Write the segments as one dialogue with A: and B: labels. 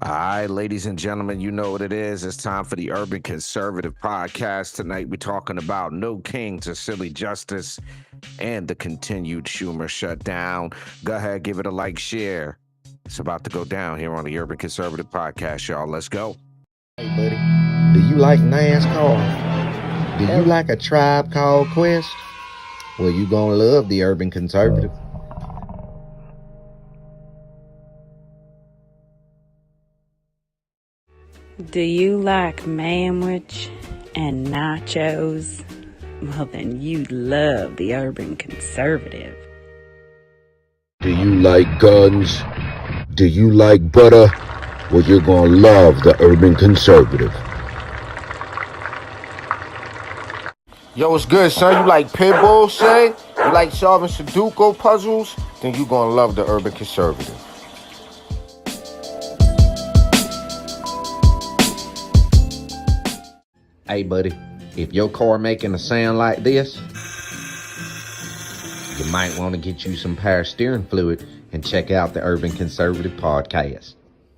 A: All right, ladies and gentlemen, you know what it is. It's time for the Urban Conservative Podcast. Tonight, we're talking about no king to silly justice and the continued Schumer shutdown. Go ahead, give it a like, share. It's about to go down here on the Urban Conservative Podcast, y'all. Let's go.
B: Hey, buddy, do you like NASCAR? Do you like a tribe called Quest? Well, you gonna love the Urban Conservative.
C: Do you like manwich and nachos? Well, then you love the Urban Conservative.
B: Do you like guns? Do you like butter? Well, you're gonna love the Urban Conservative.
D: Yo, what's good, son? You like pit bulls, say? You like solving Sudoku puzzles? Then you gonna love the Urban Conservative.
B: Hey, buddy, if your car making a sound like this, you might want to get you some power steering fluid and check out the Urban Conservative Podcast.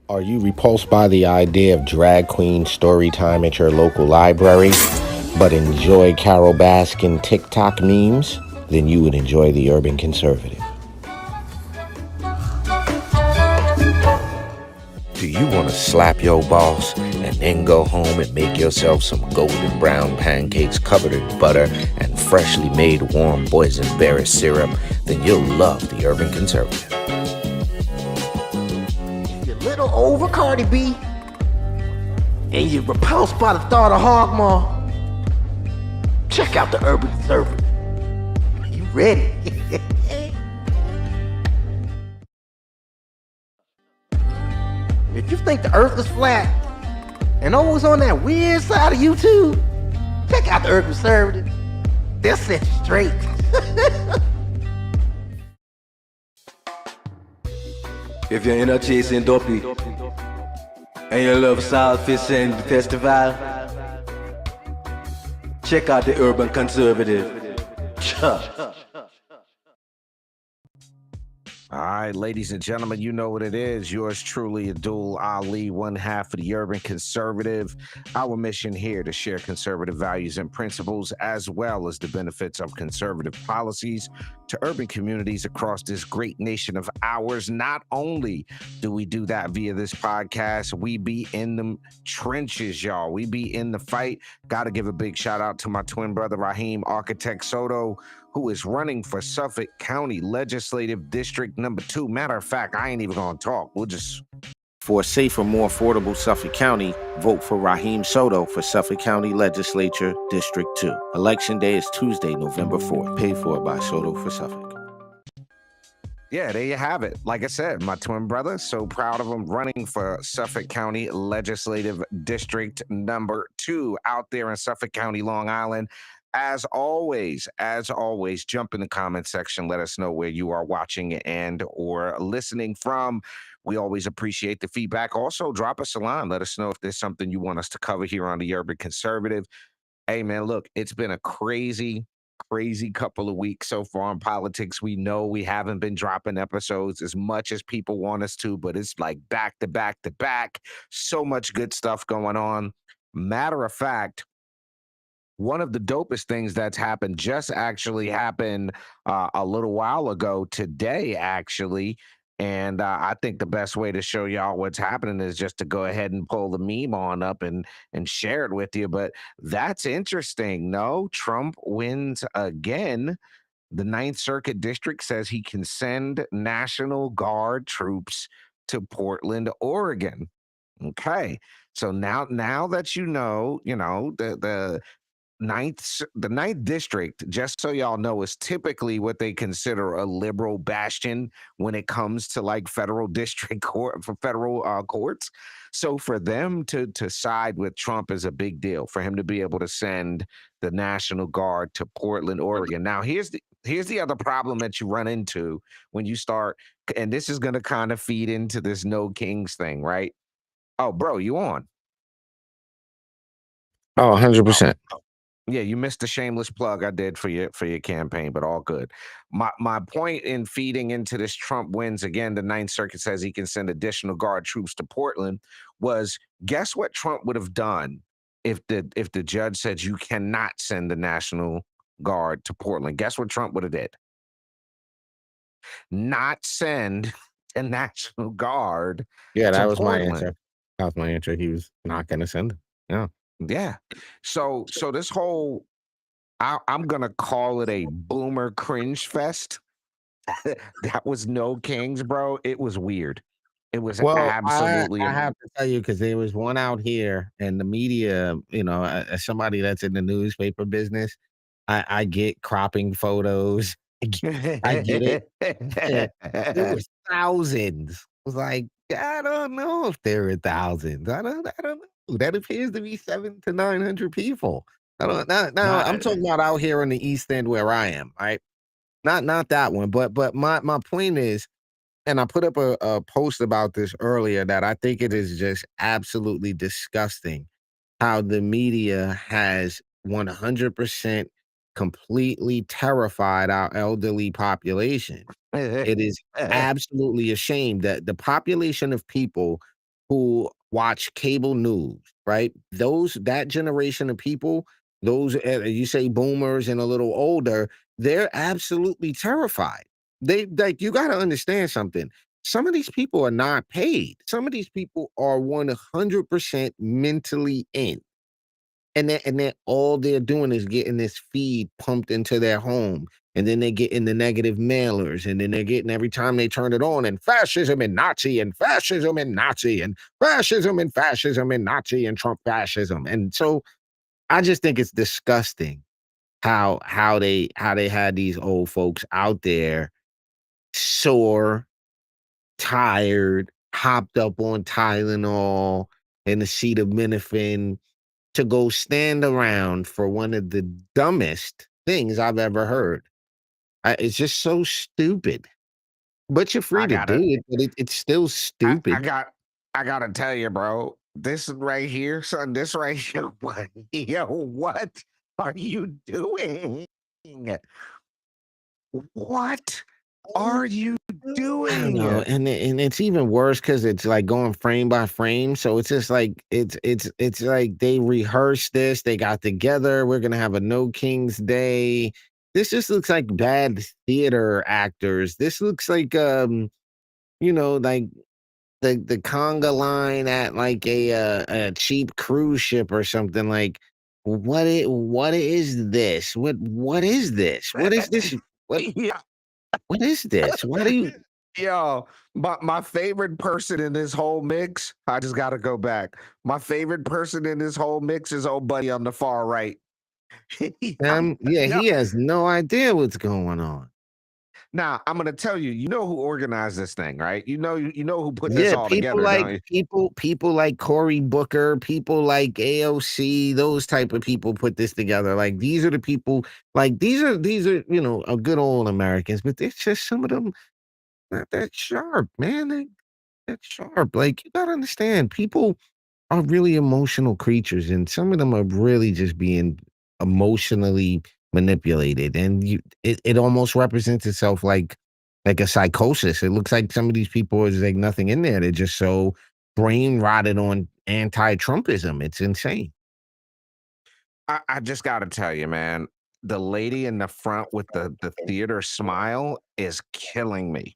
D: Are you repulsed by the idea of drag queen story time at your local library, but enjoy Carol Baskin TikTok memes? Then you would enjoy the Urban Conservative. Do you want to slap your boss and then go home and make yourself some golden brown pancakes covered in butter and freshly made warm boysenberry syrup? Then you'll love the Urban Conservative. If you're a little over Cardi B and you're repulsed by the thought of Hogmaw, check out the Urban Conservative. You ready? If you think the earth is flat and always on that weird side of YouTube, check out the Urban Conservative. They'll set you straight.
E: If you're in a chasing dopey and you love solid fish and festival, check out the Urban Conservative.
A: All right, ladies and gentlemen, you know what it is. Yours truly, Abdul Ali, one half of the Urban Conservative. Our mission here to share conservative values and principles, as well as the benefits of conservative policies to urban communities across this great nation of ours. Not only do we do that via this podcast, we be in the trenches, y'all. We be in the fight. Got to give a big shout out to my twin brother, Raheem Architect Soto, who is running for Suffolk County Legislative District number 2. Matter of fact, I ain't even gonna talk. We'll just... For a safer, more affordable Suffolk County, vote for Raheem Soto for Suffolk County Legislature District 2. Election day is Tuesday, November 4th. Paid for by Soto for Suffolk. Yeah, there you have it. Like I said, my twin brother, so proud of him, running for Suffolk County Legislative District number 2 out there in Suffolk County, Long Island. As always, jump in the comment section. Let us know where you are watching and or listening from. We always appreciate the feedback. Also, drop us a line. Let us know if there's something you want us to cover here on the Urban Conservative. Hey, man, look, it's been a crazy couple of weeks so far in politics. We know we haven't been dropping episodes as much as people want us to, but it's like back to back to back. So much good stuff going on. Matter of fact, one of the dopest things that's happened just actually happened a little while ago today, actually. And I think the best way to show y'all what's happening is just to go ahead and pull the meme on up and share it with you. But that's interesting. No, Trump wins again. The Ninth Circuit District says he can send National Guard troops to Portland, Oregon. Okay. So now that the ninth district, just so y'all know, is typically what they consider a liberal bastion when it comes to like federal district court for federal courts. So for them to side with Trump is a big deal. For him to be able to send the National Guard to Portland, Oregon. Now here's the other problem that you run into when you start, and this is going to kind of feed into this no kings thing, right? Oh, bro, you on?
D: Oh, 100%.
A: Yeah, you missed the shameless plug I did for your campaign, but all good. My point in feeding into this Trump wins again, the Ninth Circuit says he can send additional guard troops to Portland, was guess what Trump would have done if the judge said you cannot send the National Guard to Portland? Guess what Trump would have did? Not send the National Guard
B: Yeah, that
A: to
B: was my
A: Portland.
B: answer. That was my answer. He was not going to send it. Yeah.
A: Yeah. So this whole I'm gonna call it a boomer cringe fest. That was no kings, bro. It was weird. It was
B: Well,
A: absolutely
B: I have to tell you because there was one out here and the media, as somebody that's in the newspaper business, I get cropping photos. I get it. There was thousands. I was like, I don't know if there were thousands. I don't know. That appears to be 7 to 900 people. I don't now I'm
A: not
B: talking about out here on the East End where I am, right? Not that one, but my point is, and I put up a post about this earlier that I think it is just absolutely disgusting how the media has 100% completely terrified our elderly population. It is absolutely a shame that the population of people who watch cable news, right? That generation of people, those you say boomers and a little older, they're absolutely terrified. They like you got to understand something. Some of these people are not paid. Some of these people are 100% mentally in. And then all they're doing is getting this feed pumped into their home, and then they're getting the negative mailers, and then they're getting every time they turn it on, and fascism and Nazi and fascism and Nazi and fascism and fascism and Nazi and Trump fascism. And so I just think it's disgusting how they had these old folks out there sore, tired, hopped up on Tylenol and acetaminophen to go stand around for one of the dumbest things I've ever heard. It's just so stupid. But you're free
A: I
B: to
A: got
B: do
A: it.
B: it, but it's still
A: I, I
B: stupid.
A: got I gotta tell you, bro. This right here, son. This right here. What? Yo, what are you doing? What are you
B: I don't know,
A: doing?
B: and it's even worse because it's, like, going frame by frame, so it's just like it's like they rehearsed this, they got together, "We're gonna have a No King's Day." This just looks like bad theater actors. This looks like, like the conga line at, like, a cheap cruise ship or something, like, what is this? What is this? What is this? What
A: Yeah.
B: what is this? Why do you
A: Yo, my favorite person in this whole mix, I just gotta go back. My favorite person in this whole mix is old buddy on the far right.
B: Yeah,
A: Yo,
B: he has no idea what's going on.
A: now I'm gonna tell you, you know who organized this thing, right? You know who put this
B: Yeah,
A: all together, don't you?
B: people like Cory Booker, people like AOC, those type of people put this together. Like these are the people, like these are a good old Americans, but it's just some of them not that sharp, man. They that sharp. Like you gotta understand, people are really emotional creatures, and some of them are really just being emotionally manipulated. And it almost represents itself like a psychosis. It looks like some of these people is like nothing in there. They're just so brain rotted on anti-Trumpism. It's insane.
A: I just gotta tell you, man, the lady in the front with the theater smile is killing me.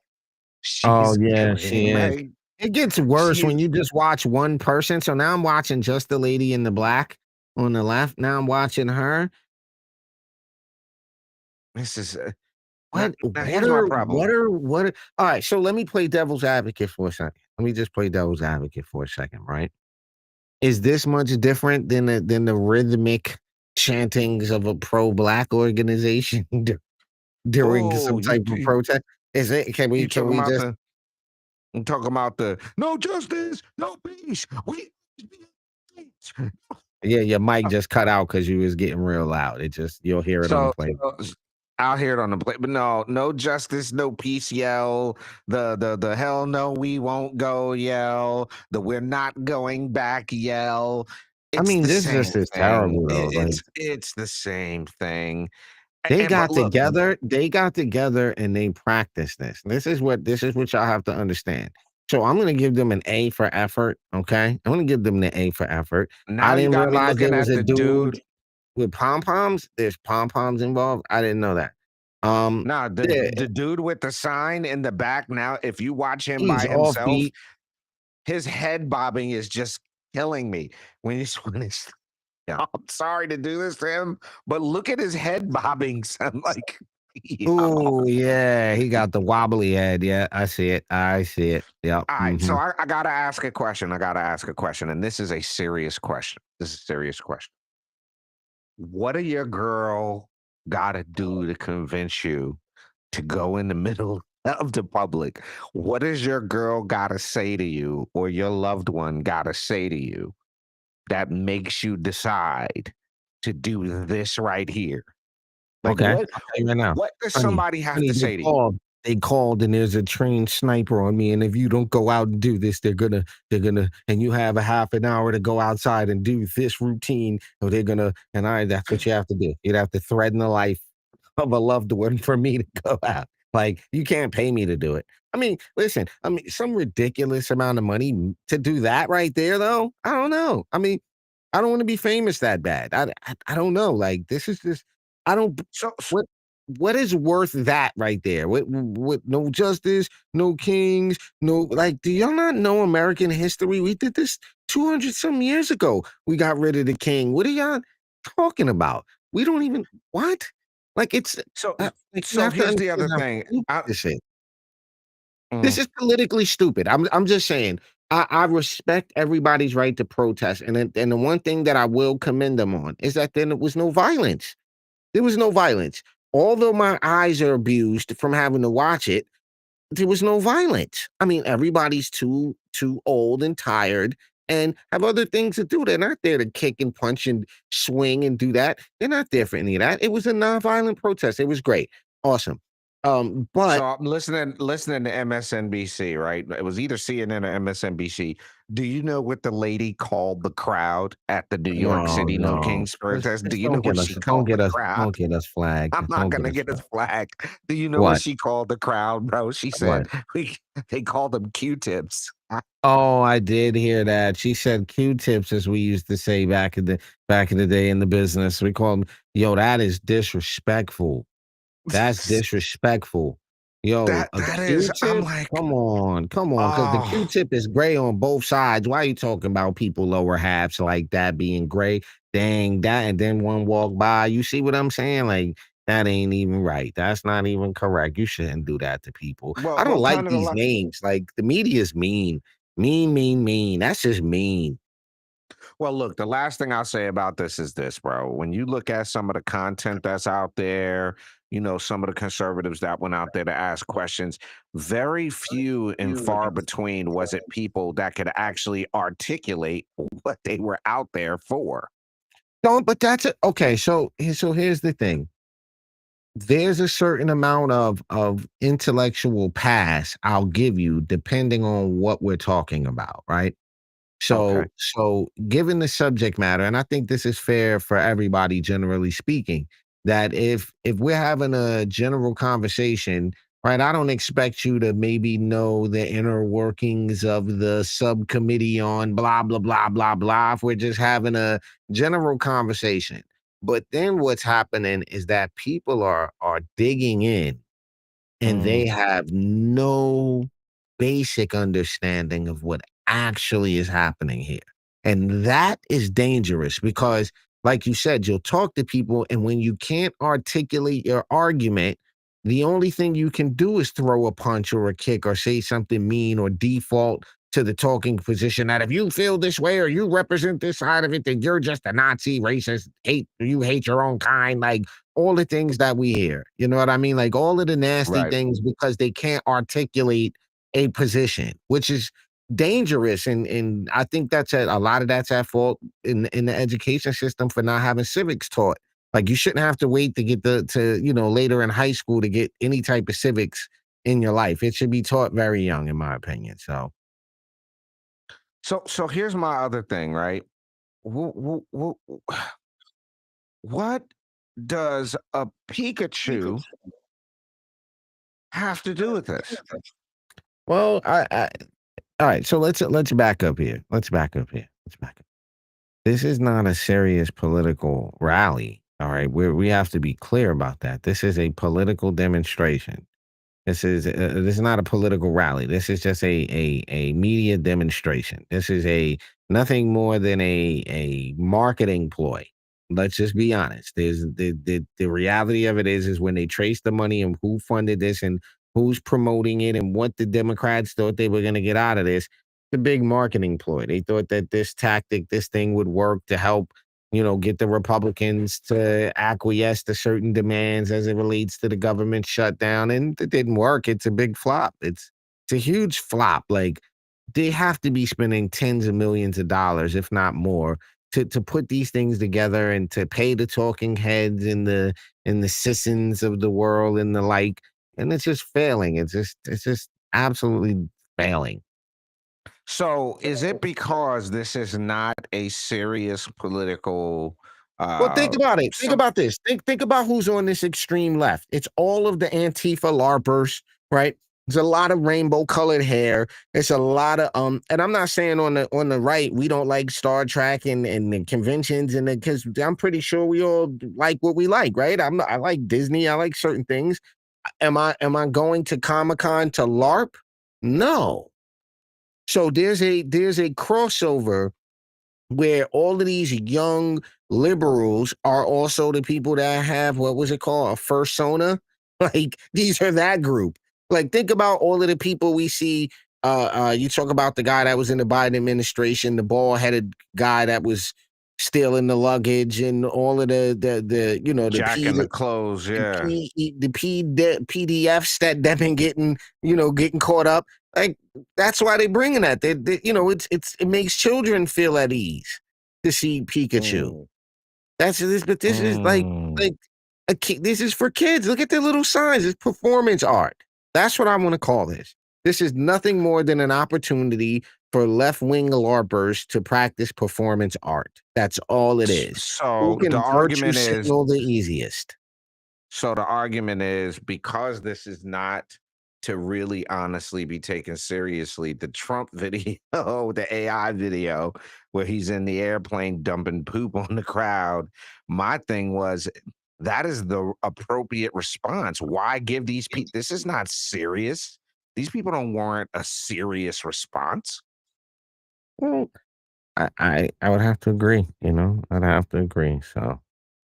B: Oh
A: She's
B: yeah, she
A: killing
B: is.
A: me.
B: It gets worse when
A: She's
B: you just watch one person. So now I'm watching just the lady in the black on the left. Now I'm watching her.
A: this is now,
B: What
A: now
B: what
A: here's my
B: are
A: problem.
B: all right, so let me play devil's advocate for a second. Let me just play devil's advocate for a second, right? Is this much different than the rhythmic chantings of a pro-black organization during
A: Oh,
B: some type of protest? Is it
A: you
B: can
A: talking
B: we
A: about
B: just
A: the I'm talking about the no justice, no peace. We
B: yeah, your mic just cut out because you was getting real loud. It just you'll hear it on the plane.
A: I'll hear it on the plate, but no justice, no peace yell. The hell no, we won't go yell. The we're not going back yell.
B: I
A: It's
B: mean,
A: the
B: this
A: same
B: just is
A: thing.
B: terrible though. Like
A: It's the same thing.
B: they
A: But
B: got
A: look,
B: together and they practiced this. This is what y'all have to understand. So I'm gonna give them an A for effort. Okay. I'm gonna give them the A for effort. I
A: now you
B: didn't
A: got me
B: realize
A: looking
B: there was
A: at
B: a
A: the
B: dude
A: dude.
B: with pom poms. There's pom poms involved. I didn't know that.
A: Nah,
B: Yeah,
A: the dude with the sign in the back. Now, if you watch him
B: he's
A: by himself,
B: offbeat.
A: his head bobbing is just killing me. When he's I'm sorry to do this to him, but look at his head bobbing, son. Like, yo.
B: Oh yeah, he got the wobbly head. Yeah, I see it. I see it. Yep.
A: All right, so
B: Hmm.
A: I gotta ask a question. I gotta ask a question, and this is a serious question. This is a serious question. What do your girl gotta do to convince you to go in the middle of the public? What does your girl gotta say to you, or your loved one gotta say to you that makes you decide to do this right here? Like,
B: Okay,
A: what
B: I'll tell you right now,
A: what does
B: honey.
A: somebody have
B: Honey,
A: to
B: they
A: say to you?
B: called. They called, and there's a trained sniper on me. And if you don't go out and do this, they're gonna, and you have a half an hour to go outside and do this routine, or they're gonna, and I, that's what you have to do. You'd have to threaten the life of a loved one for me to go out. Like, you can't pay me to do it. I mean, listen, I mean, some ridiculous amount of money to do that right there, though. I don't know. I mean, I don't want to be famous that bad. I don't know. Like, this is just, I don't,
A: So
B: what, what is worth that right there? What, no justice, no kings, no, like, do y'all not know American history? We did this 200 some years ago. We got rid of the king. What are y'all talking about? We don't even, what? Like, it's,
A: so
B: like, you
A: so
B: have to
A: here's the
B: understand
A: other
B: how
A: thing.
B: stupid this is. This
A: Mm,
B: is politically stupid. I'm just saying. I respect everybody's right to protest, and the one thing that I will commend them on is that there was no violence. There was no violence. Although my eyes are abused from having to watch it, there was no violence. I mean, everybody's too old and tired and have other things to do. They're not there to kick and punch and swing and do that. They're not there for any of that. It was a nonviolent protest. It was great. Awesome. But
A: so I'm listening to MSNBC, right? It was either CNN or MSNBC. Do you know what the lady called the crowd at the New York
B: no,
A: City No
B: no.
A: Kings protest? Do you know
B: Don't
A: what
B: get us
A: she called the crowd?
B: don't get us flagged.
A: I'm not
B: Don't get
A: gonna
B: us
A: get us
B: flagged.
A: flagged. Do you know what
B: What?
A: she called the crowd, bro? She
B: What?
A: said they called them Q-tips.
B: Oh, I did hear that. She said Q-tips, as we used to say back in the day in the business. We call them, yo, that is disrespectful. That's disrespectful. Yo, a
A: That is, I'm
B: Q-tip?
A: like,
B: Come on, because the
A: oh,
B: Q-tip is gray on both sides. Why are you talking about people lower halves like that being gray? Dang, that, and then one walk by. You see what I'm saying? Like, that ain't even right. That's not even correct. You shouldn't do that to people. I don't like
A: kind of
B: these names. Like, the media is mean. Mean, mean, mean. That's just mean.
A: well, look, the last thing I'll say about this is this, bro. When you look at some of the content that's out there, some of the conservatives that went out there to ask questions, very few and far between was it people that could actually articulate what they were out there for.
B: Don't, but that's it. Okay, so here's the thing. There's a certain amount of intellectual pass I'll give you depending on what we're talking about, right?
A: Okay.
B: So given the subject matter, and I think this is fair for everybody generally speaking, that if we're having a general conversation, right, I don't expect you to maybe know the inner workings of the subcommittee on blah blah blah blah blah if we're just having a general conversation. But then what's happening is that people are digging in and
A: Mm,
B: they have no basic understanding of what actually is happening here. And that is dangerous because, like you said, you'll talk to people, and when you can't articulate your argument, the only thing you can do is throw a punch or a kick or say something mean or default to the talking position that if you feel this way or you represent this side of it, then you're just a Nazi, racist, you hate your own kind. Like, all the things that we hear. You know what I mean? Like all of the nasty
A: right.
B: things because they can't articulate a position, which is dangerous. And I think that's a lot of that's at fault in the education system for not having civics taught. Like you shouldn't have to wait to get later in high school to get any type of civics in your life. It should be taught very young, in my opinion. So
A: So here's my other thing, right? what does a Pikachu have to do with this?
B: Well, all right. So let's back up here. Let's back up here. Let's back up. This is not a serious political rally. All right, we have to be clear about that. This is a political demonstration. This is not a political rally. This is just a media demonstration. This is a nothing more than a marketing ploy. Let's just be honest. There's the reality of it is when they trace the money and who funded this and who's promoting it and what the Democrats thought they were going to get out of this. The big marketing ploy. They thought that this tactic, this thing would work to help get the Republicans to acquiesce to certain demands as it relates to the government shutdown. And it didn't work. It's a big flop. It's a huge flop. Like they have to be spending tens of millions of dollars, if not more, to put these things together and to pay the talking heads and the Sissons of the world and the like. And it's just failing. It's just absolutely failing.
A: So, is it because this is not a serious political
B: Well, think about it. Think
A: some
B: about this. Think about who's on this extreme left. It's all of the Antifa LARPers, right? There's a lot of rainbow colored hair. It's a lot of and I'm not saying on the right we don't like Star Trek and the conventions and because I'm pretty sure we all like what we like, right? I like Disney. I like certain things. Am I going to Comic-Con to LARP? No. So there's a crossover where all of these young liberals are also the people that have what was it called, a fursona? Like these are that group. Like think about all of the people we see. You talk about the guy that was in the Biden administration, the bald-headed guy that was stealing the luggage, and all of the
A: Jack in the clothes, yeah.
B: PDFs that been getting caught up. Like that's why they bringing that. It makes children feel at ease to see Pikachu.
A: Mm,
B: That's this, but this is
A: mm.
B: like a kid. This is for kids. Look at their little signs. It's performance art. That's what I want to call this. This is nothing more than an opportunity for left-wing LARPers to practice performance art. That's all it is. Who
A: So the
B: can virtue
A: argument is
B: signal the easiest?
A: So the argument is because this is not to really honestly be taken seriously, the Trump video, the AI video where he's in the airplane dumping poop on the crowd. My thing was that is the appropriate response. Why give these people this is not serious. These people don't warrant a serious response.
B: Well, I would have to agree. I'd have to agree. So.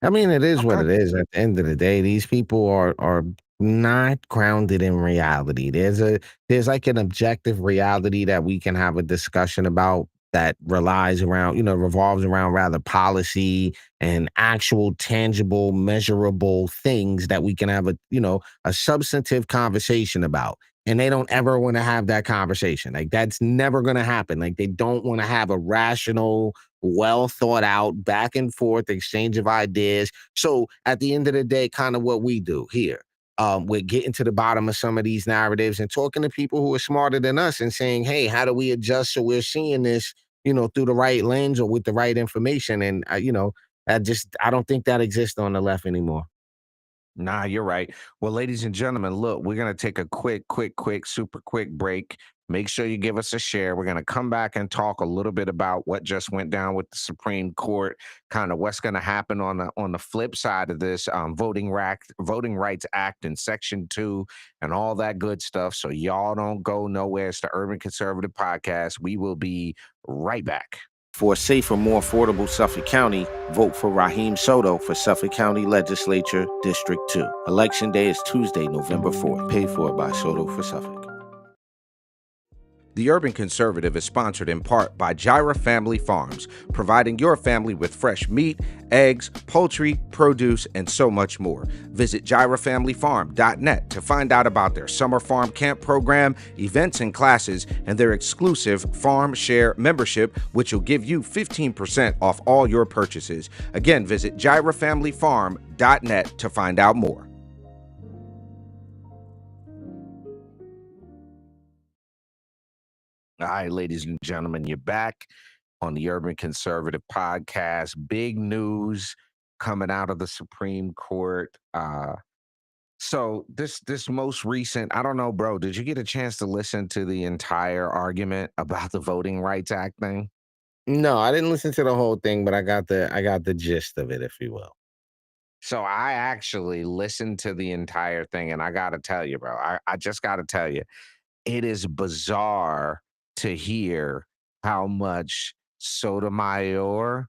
B: I mean, it is what
A: Okay.
B: it is. At the end of the day, these people are not grounded in reality. There's like an objective reality that we can have a discussion about that revolves around rather policy and actual tangible, measurable things that we can have a substantive conversation about. And they don't ever want to have that conversation. Like that's never going to happen. Like they don't want to have a rational, well thought out back and forth exchange of ideas. So at the end of the day, kind of what we do here. We're getting to the bottom of some of these narratives and talking to people who are smarter than us and saying, hey, how do we adjust so we're seeing this, through the right lens or with the right information? And I don't think that exists on the left anymore.
A: Nah, you're right. Well, ladies and gentlemen, look, we're going to take a quick, super quick break. Make sure you give us a share. We're going to come back and talk a little bit about what just went down with the Supreme Court, kind of what's going to happen on the flip side of this Voting Rights Act in Section 2 and all that good stuff. So y'all don't go nowhere. It's the Urban Conservative Podcast. We will be right back.
D: For a safer, more affordable Suffolk County, vote for Raheem Soto for Suffolk County Legislature District 2. Election day is Tuesday, November 4th. Paid for by Soto for Suffolk. The Urban Conservative is sponsored in part by Gyra Family Farms, providing your family with fresh meat, eggs, poultry, produce, and so much more. Visit gyrafamilyfarm.net to find out about their summer farm camp program, events and classes, and their exclusive Farm Share membership, which will give you 15% off all your purchases. Again, visit gyrafamilyfarm.net to find out more.
A: All right, ladies and gentlemen, you're back on the Urban Conservative Podcast. Big news coming out of the Supreme Court. So this most recent, I don't know, bro. Did you get a chance to listen to the entire argument about the Voting Rights Act thing?
B: No, I didn't listen to the whole thing, but I got the gist of it, if you will.
A: So I actually listened to the entire thing, and I gotta tell you, bro. I just gotta tell you, it is bizarre to hear how much Sotomayor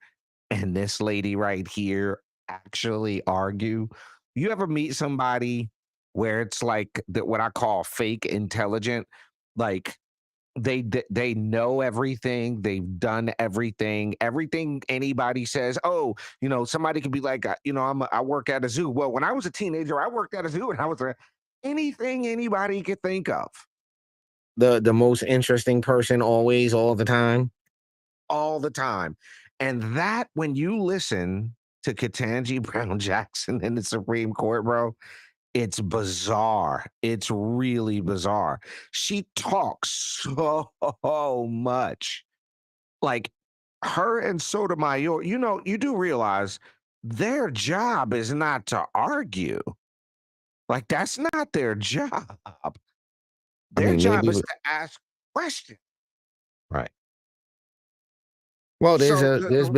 A: and this lady right here actually argue. You ever meet somebody where it's like that what I call fake intelligent? Like they know everything, they've done everything. Everything anybody says, "Oh, somebody could be like, I work at a zoo." Well, when I was a teenager, I worked at a zoo and I was anything anybody could think of
B: The most interesting person always, all the time.
A: all the time. And that when you listen to Ketanji Brown Jackson in the Supreme Court, bro, it's bizarre. It's really bizarre. She talks so much. Like her and Sotomayor, you do realize their job is not to argue. Like that's not their job.
B: I
A: Their
B: mean,
A: job
B: maybe
A: is to ask questions.
B: right. Well,
A: So
B: there's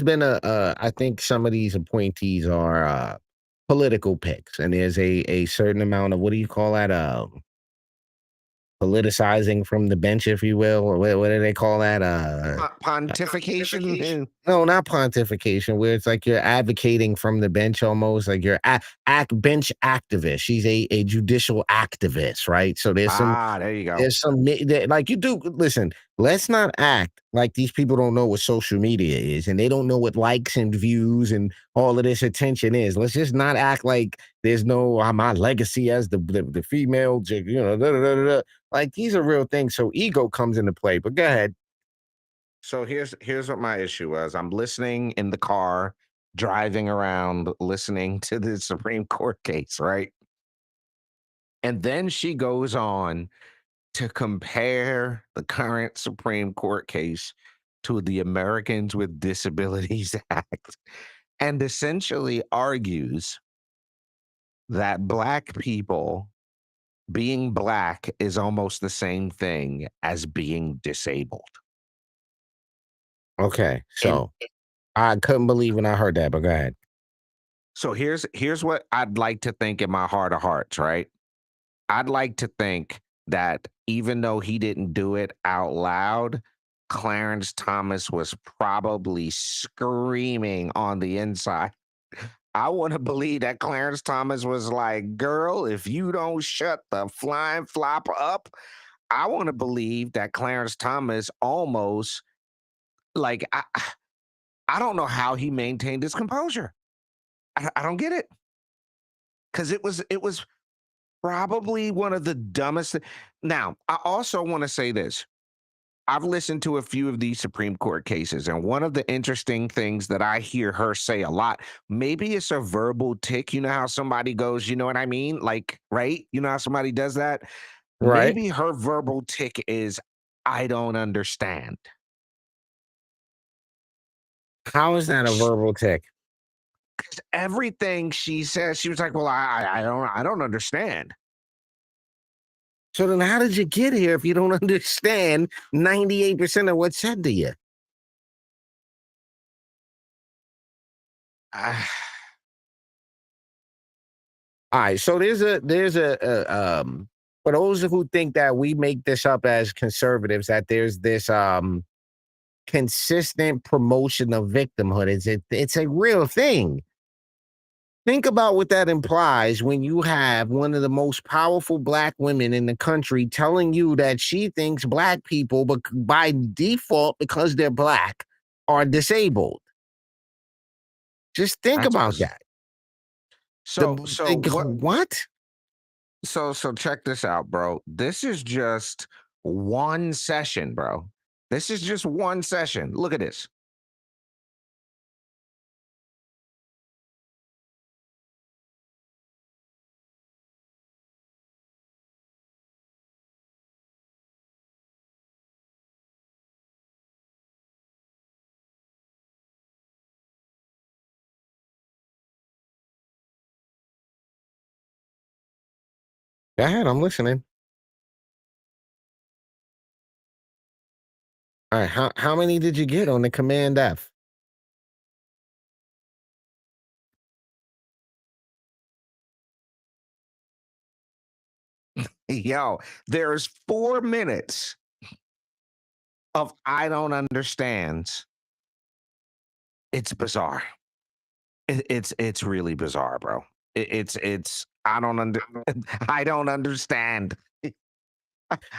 B: been I think some of these appointees are political picks, and there's a certain amount of what do you call that? Politicizing from the bench, if you will, or what do they call that?
A: pontification.
B: No, not pontification, where it's like you're advocating from the bench almost, like you're bench activist. She's a judicial activist, right? So
A: There you go.
B: there's some like you do. Listen, let's not act like these people don't know what social media is and they don't know what likes and views and all of this attention is. Let's just not act like there's no my legacy as the female, like these are real things. So ego comes into play. But go ahead.
A: So here's what my issue was. I'm listening in the car, driving around, listening to the Supreme Court case, right? And then she goes on to compare the current Supreme Court case to the Americans with Disabilities Act and essentially argues that black people being black is almost the same thing as being disabled.
B: Okay,
A: And
B: so I couldn't believe when I heard that. But go ahead.
A: so here's what I'd like to think in my heart of hearts, right? I'd like to think that even though he didn't do it out loud, Clarence Thomas was probably screaming on the inside. I want to believe that Clarence Thomas was like, girl, if you don't shut the flying flop up, I want to believe that Clarence Thomas almost like I don't know how he maintained his composure. I don't get it. Cause it was probably one of the dumbest. Now, I also want to say this. I've listened to a few of these Supreme Court cases, and one of the interesting things that I hear her say a lot, maybe it's a verbal tick. You know how somebody goes, you know what I mean? Like, right? You know how somebody does that?
B: Right?
A: Maybe her verbal tick is, I don't understand.
B: How is that a verbal tick?
A: Everything she says, she was like, well, I don't understand.
B: So then, how did you get here if you don't understand 98% of what's said to you?
A: Ah,
B: All right, so there's a for those who think that we make this up as conservatives, that there's this consistent promotion of victimhood. It's a real thing. Think about what that implies when you have one of the most powerful black women in the country telling you that she thinks black people, but by default, because they're black, are disabled. Just think
A: that's
B: about
A: biz-
B: that.
A: so so what
B: What?
A: so check this out, bro. This is just one session, bro. This is just one session. Look at this.
B: Go ahead, I'm listening. All right, how many did you get on the Command F?
A: Yo, there's 4 minutes of I don't understand. It's bizarre. It's really bizarre, bro. It's I don't under I don't understand.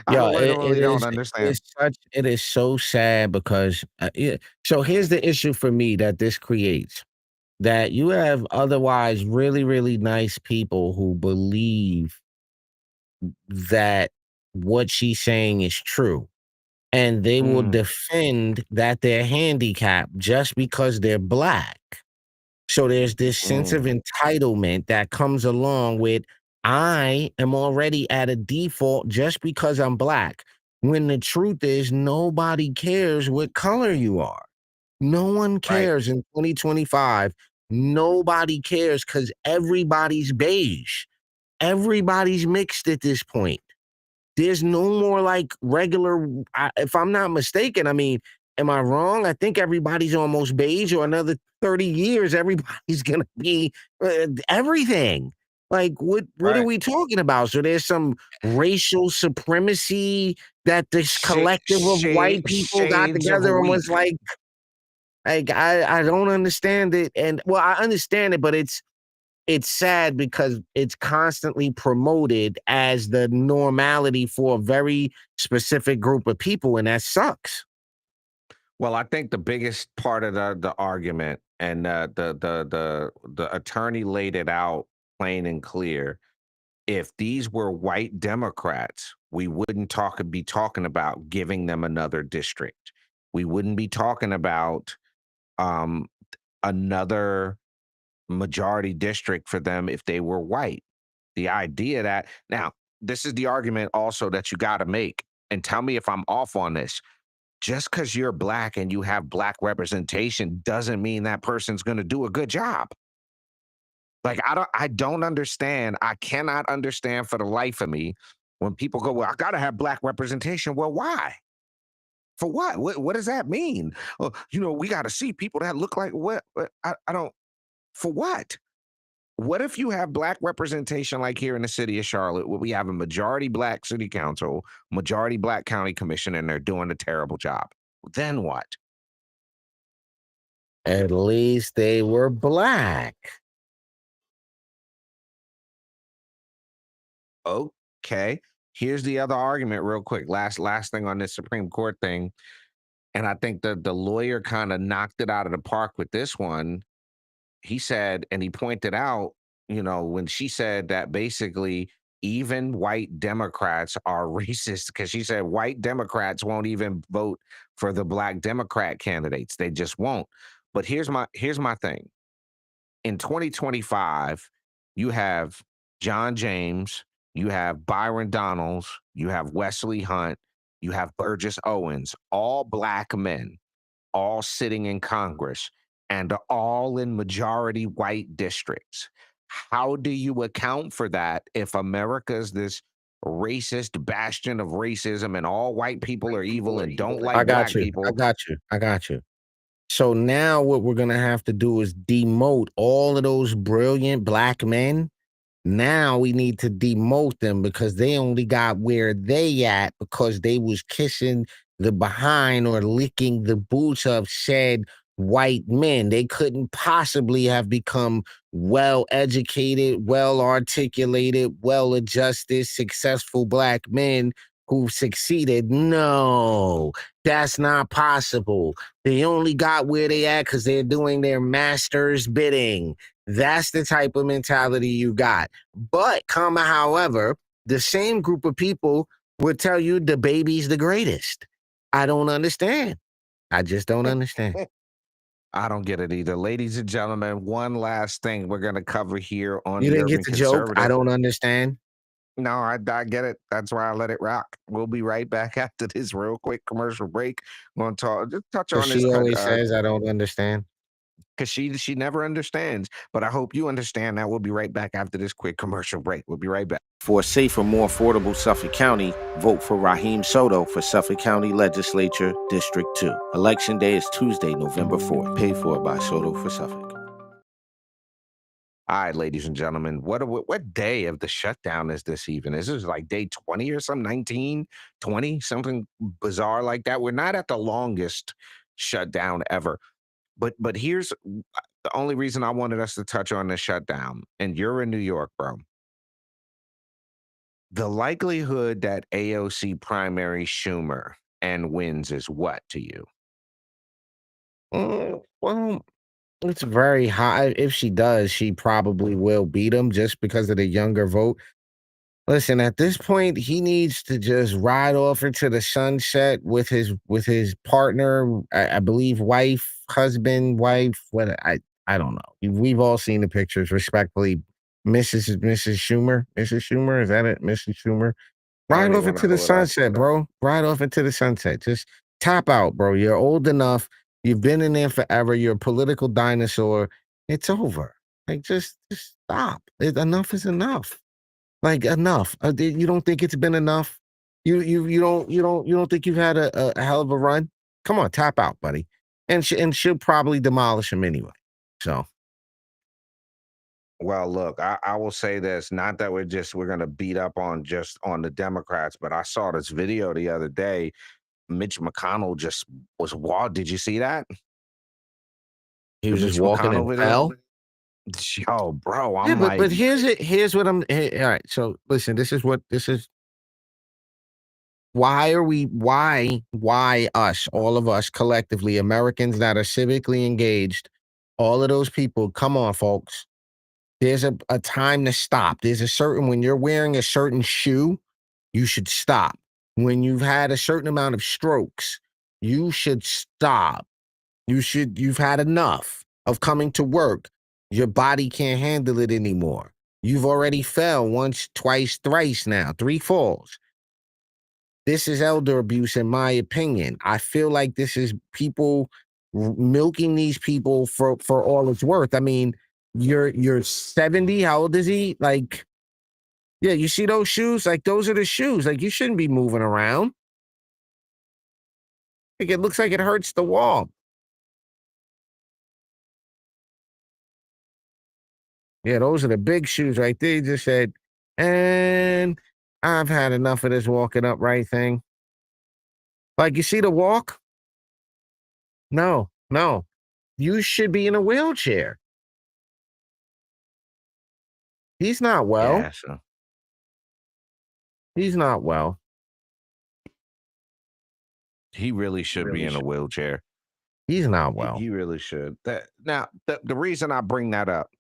A: I
B: Yeah, it
A: literally don't
B: is
A: understand.
B: it is so sad because yeah. So here's the issue for me that this creates. That you have otherwise really, really nice people who believe that what she's saying is true. And they will
A: Mm,
B: defend that they're handicapped just because they're black. So there's this sense of
A: mm,
B: entitlement that comes along with, I am already at a default just because I'm black. When the truth is, nobody cares what color you are. No one
A: right.
B: cares in 2025. Nobody cares because everybody's beige. Everybody's mixed at this point. There's no more like regular. If I'm not mistaken, I mean, am I wrong? I think everybody's almost beige, or another 30 years, everybody's gonna be everything. Like, what are
A: Right.
B: we talking about? So there's some racial supremacy that this collective of white people got
A: Shades of
B: together and was
A: wheat.
B: like I don't understand it. And well, I understand it, but it's sad because it's constantly promoted as the normality for a very specific group of people, and that sucks.
A: Well, I think the biggest part of the argument, and the attorney laid it out plain and clear. If these were white Democrats, we wouldn't be talking about giving them another district. We wouldn't be talking about um, another majority district for them if they were white. The idea that now this is the argument also that you got to make, and tell me if I'm off on this. Just because you're black and you have black representation doesn't mean that person's going to do a good job. Like I don't understand. I cannot understand for the life of me when people go, "Well, I got to have black representation." Well, why? For what? What does that mean? We got to see people that look like what? I don't. For what? What if you have black representation like here in the city of Charlotte, where we have a majority black city council, majority black county commission, and they're doing a terrible job? Then what?
B: At least they were black.
A: Okay. Here's the other argument, real quick. Last thing on this Supreme Court thing, and I think the lawyer kind of knocked it out of the park with this one. He said, and he pointed out, when she said that basically even white Democrats are racist, because she said white Democrats won't even vote for the black Democrat candidates. They just won't. But here's my thing. In 2025, you have John James, you have Byron Donalds, you have Wesley Hunt, you have Burgess Owens, all black men, all sitting in Congress, and all in majority white districts. How do you account for that if America's this racist bastion of racism and all white people are evil and don't
B: I
A: like
B: got
A: black
B: you. I
A: people?
B: got you. I got you. So now what we're gonna have to do is demote all of those brilliant black men. Now we need to demote them because they only got where they at because they was kissing the behind or licking the boots of said white men. They couldn't possibly have become well educated, well articulated, well adjusted, successful black men who succeeded. No, that's not possible. They only got where they at because they're doing their master's bidding. That's the type of mentality you got. But, however, the same group of people would tell you the baby's the greatest. I don't understand. I just don't understand.
A: I don't get it either. Ladies and gentlemen, one last thing we're going to cover here on
B: You
A: the
B: didn't get
A: Urban
B: the joke? I
A: Conservative.
B: don't understand.
A: No, I get it. That's why I let it rock. We'll be right back after this real quick commercial break. We're going to just touch
B: Because
A: on this
B: she always says I don't understand.
A: because she never understands. But I hope you understand that. We'll be right back after this quick commercial break. We'll be right back.
B: For a safer, more affordable Suffolk County, vote for Raheem Soto for Suffolk County Legislature District 2. Election Day is Tuesday, November 4th. Paid for by Soto for Suffolk.
A: All right, ladies and gentlemen, what day of the shutdown is this even? Is this like day 20 or something, 19, 20, something bizarre like that? We're not at the longest shutdown ever. But here's the only reason I wanted us to touch on the shutdown, and you're in New York, bro. The likelihood that AOC primary Schumer and wins is what to you?
B: Well, it's very high. If she does, she probably will beat him just because of the younger vote. Listen, at this point, he needs to just ride off into the sunset with his partner, I believe, wife, husband, wife. What I don't know. We've all seen the pictures. Respectfully, Mrs. Schumer, Mrs. Schumer, is that it, Mrs. Schumer?
A: I don't
B: Ride
A: even
B: off
A: want to
B: into the
A: pull it up.
B: sunset, bro. Ride off into the sunset. Just tap out, bro. You're old enough. You've been in there forever. You're a political dinosaur. It's over. Like, just stop. Enough is enough. Like, enough. You don't think it's been enough? You don't think you've had a hell of a run? Come on, tap out, buddy. And she'll probably demolish him anyway. So
A: Well, look, I will say this, not that we're gonna beat up on just on the Democrats, but I saw this video the other day. Mitch McConnell just was wild. Did you see that?
B: he
A: The
B: was just
A: Mitch
B: walking
A: McConnell
B: and
A: video?
B: fell.
A: Yo, bro,
B: Yeah,
A: I'm
B: but
A: like,
B: here's what I'm. All right, so listen. This is. Why us, all of us collectively, Americans that are civically engaged, all of those people, come on, folks. There's a time to stop. There's a certain, when you're wearing a certain shoe, you should stop. When you've had a certain amount of strokes, you should stop. You've had enough of coming to work. Your body can't handle it anymore. You've already fell once, twice, thrice now, 3 falls. This is elder abuse, in my opinion. I feel like this is people milking these people for all it's worth. I mean, you're 70. How old is he? Like, yeah, you see those shoes? Like, those are the shoes. Like, you shouldn't be moving around. Like, it looks like it hurts the wall. Yeah, those are the big shoes right there. He just said, and I've had enough of this walking upright thing. Like, you see the walk? No, no. You should be in a wheelchair. He's not well.
A: yeah, so
B: He's not well.
A: he really should be in a wheelchair.
B: He's not
A: He,
B: well.
A: he really should. That now the reason I bring that up,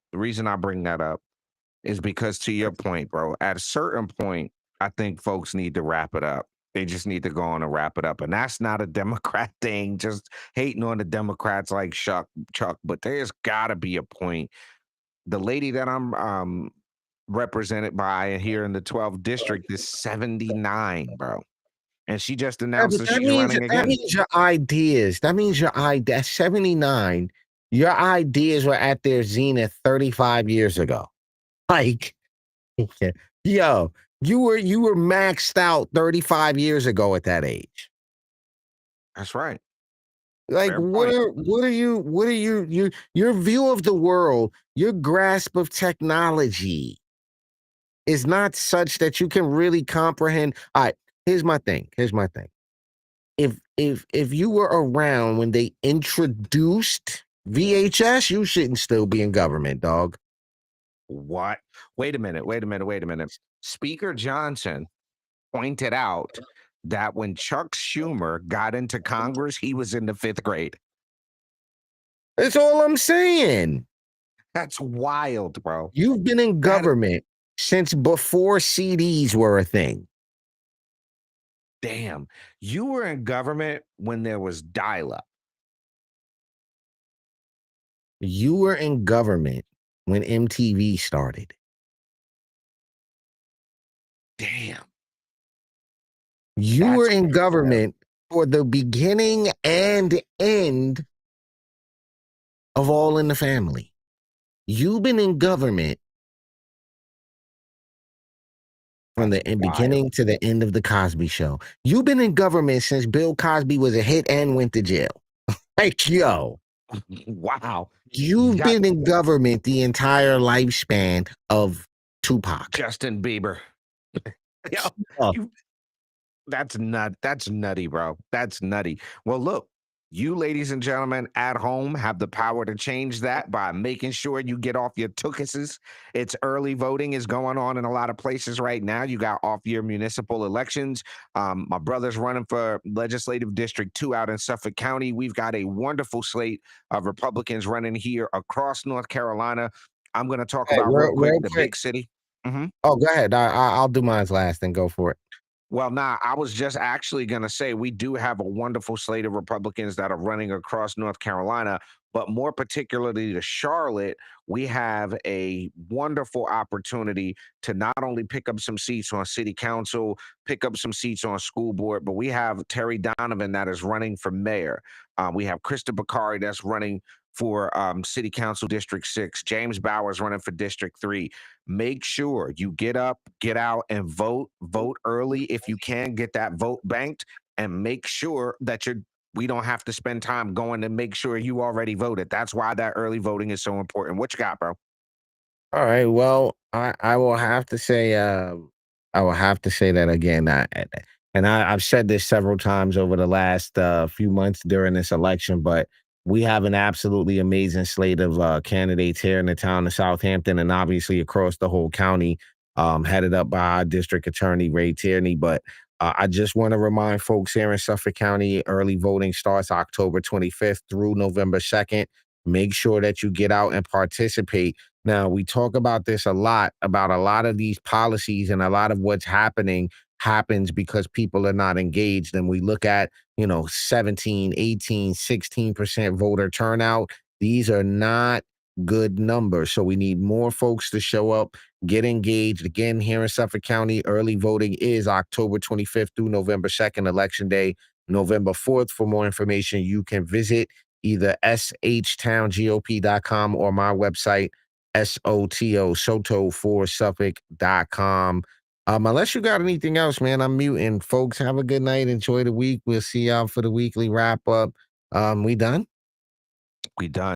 A: is because to your point, bro, at a certain point, I think folks need to wrap it up. They just need to go on and wrap it up. And that's not a Democrat thing, just hating on the Democrats like Chuck, but there's gotta be a point. The lady that I'm represented by here in the 12th district is 79, bro. And she just
B: Yeah,
A: announced
B: but
A: that
B: that
A: she's
B: means
A: running again.
B: your ideas. That means your idea. At 79, your ideas were at their zenith 35 years ago. Like, yo, you were maxed out 35 years ago at that age.
A: That's right.
B: Like,
A: Fair point.
B: your view of the world, your grasp of technology is not such that you can really comprehend. All right, here's my thing. If you were around when they introduced VHS, you shouldn't still be in government, dog.
A: What? Wait a minute. Speaker Johnson pointed out that when Chuck Schumer got into Congress, he was in the 5th grade.
B: That's all I'm saying.
A: That's wild, bro.
B: You've been in government since before CDs were a thing.
A: Damn. You were in government when there was dial-up.
B: You were in government when MTV started.
A: Damn.
B: You
A: That's
B: were in
A: crazy,
B: government for the beginning and end of All in the Family. You've been in government from the beginning to the end of the Cosby Show. You've been in government since Bill Cosby was a hit and went to jail. Like, yo,
A: Wow.
B: you've
A: Got
B: been in government the entire lifespan of Tupac.
A: Justin Bieber. Yo,
B: Oh,
A: you That's nutty, bro. That's nutty. Well, look, you ladies and gentlemen at home have the power to change that by making sure you get off your tookuses. It's early voting is going on in a lot of places right now. You got off year municipal elections. My brother's running for legislative district 2 out in Suffolk County. We've got a wonderful slate of Republicans running here across North Carolina. I'm going to talk
B: hey,
A: about real quick
B: real
A: the
B: quick.
A: big city. Mhm.
B: Oh, go ahead. I'll do mine last and go for it.
A: Well, nah, I was just actually going to say we do have a wonderful slate of Republicans that are running across North Carolina, but more particularly to Charlotte, we have a wonderful opportunity to not only pick up some seats on city council, pick up some seats on school board, but we have Terry Donovan that is running for mayor. We have Krista Bakari that's running for city council district 6. James Bowers running for district 3. Make sure you get up, get out, and vote. Vote early if you can. Get that vote banked, and make sure that we don't have to spend time going to make sure you already voted. That's why that early voting is so important. What you got, bro?
B: All right. Well, I will have to say I will have to say that again. I've said this several times over the last few months during this election, but we have an absolutely amazing slate of candidates here in the town of Southampton and obviously across the whole county, headed up by our district attorney Ray Tierney. But I just want to remind folks here in Suffolk County, early voting starts October 25th through November 2nd. Make sure that you get out and participate. Now, we talk about this a lot about a lot of these policies and a lot of what's happening happens because people are not engaged. And we look at, 17, 18, 16% voter turnout. These are not good numbers. So we need more folks to show up, get engaged. Again, here in Suffolk County, early voting is October 25th through November 2nd, Election Day, November 4th. For more information, you can visit either shtowngop.com or my website, Soto4Suffolk.com. Unless you got anything else, man, I'm muting. Folks, have a good night. Enjoy the week. We'll see y'all for the weekly wrap up. We done?
A: We done.